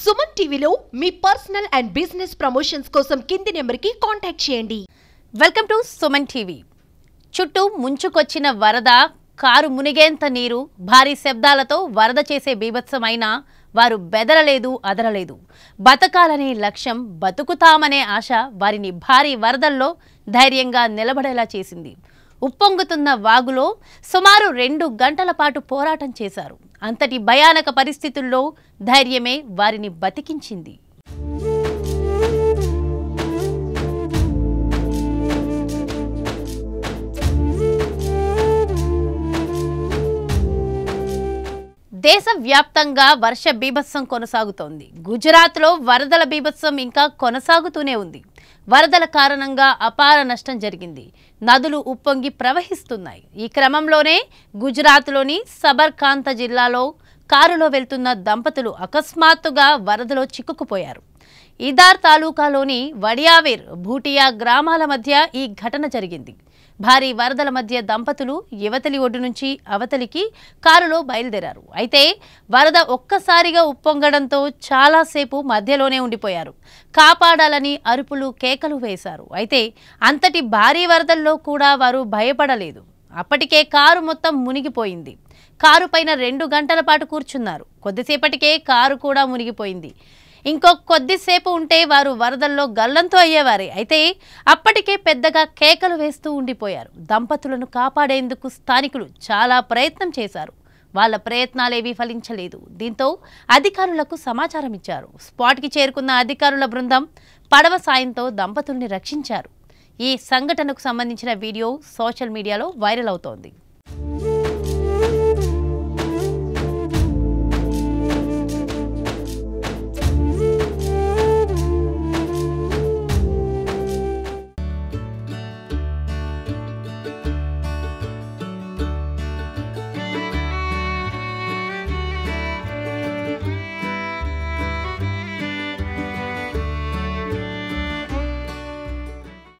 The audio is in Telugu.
సుమన్ టీవీలో మీ పర్సనల్ అండ్ బిజినెస్ ప్రమోషన్స్ కోసం కింది నెంబర్కి కాంటాక్ట్ చేయండి. Welcome to Suman TV. చుట్టూ ముంచుకొచ్చిన వరద, కారు మునిగేంత నీరు, భారీ శబ్దాలతో వరద చేసే బీభత్సమైన వారు బెదరలేదు, అదరలేదు. బతకాలనే లక్ష్యం, బతుకుతామనే ఆశ వారిని భారీ వరదల్లో ధైర్యంగా నిలబడేలా చేసింది. ఉప్పొంగుతున్న వాగులో సుమారు 2 గంటల పాటు పోరాటం చేశారు. అంతటి భయానక పరిస్థితుల్లో ధైర్యమే వారిని బతికించింది. దేశవ్యాప్తంగా వర్ష బీభత్సం కొనసాగుతోంది. గుజరాత్లో వరదల బీభత్సం ఇంకా కొనసాగుతూనే ఉంది. వరదల కారణంగా అపార నష్టం జరిగింది. నదులు ఉప్పొంగి ప్రవహిస్తున్నాయి. ఈ క్రమంలోనే గుజరాత్లోని సబర్కాంత జిల్లాలో కారులో వెళ్తున్న దంపతులు అకస్మాత్తుగా వరదలో చిక్కుకుపోయారు. ఇదార్ తాలూకాలోని వడియావేర్, భూటియా గ్రామాల మధ్య ఈ ఘటన జరిగింది. భారీ వరదల మధ్య దంపతులు యువతలి ఒడ్డు నుంచి అవతలికి కారులో బయలుదేరారు. అయితే వరద ఒక్కసారిగా ఉప్పొంగడంతో చాలాసేపు మధ్యలోనే ఉండిపోయారు. కాపాడాలని అరుపులు, కేకలు వేశారు. అయితే అంతటి భారీ వరదల్లో కూడా వారు భయపడలేదు. అప్పటికే కారు మొత్తం మునిగిపోయింది. కారు పైన 2 గంటల పాటు కూర్చున్నారు. కొద్దిసేపటికే కారు కూడా మునిగిపోయింది. కొద్దిసేపు ఉంటే వారు వరదల్లో గల్లంతో అయ్యేవారే. అయితే అప్పటికే పెద్దగా కేకలు వేస్తూ ఉండిపోయారు. దంపతులను కాపాడేందుకు స్థానికులు చాలా ప్రయత్నం చేశారు. వాళ్ళ ప్రయత్నాలేవీ ఫలించలేదు. దీంతో అధికారులకు సమాచారం ఇచ్చారు. స్పాట్కి చేరుకున్న అధికారుల బృందం పడవ సాయంతో దంపతుల్ని రక్షించారు. ఈ సంఘటనకు సంబంధించిన వీడియో సోషల్ మీడియాలో వైరల్ అవుతోంది.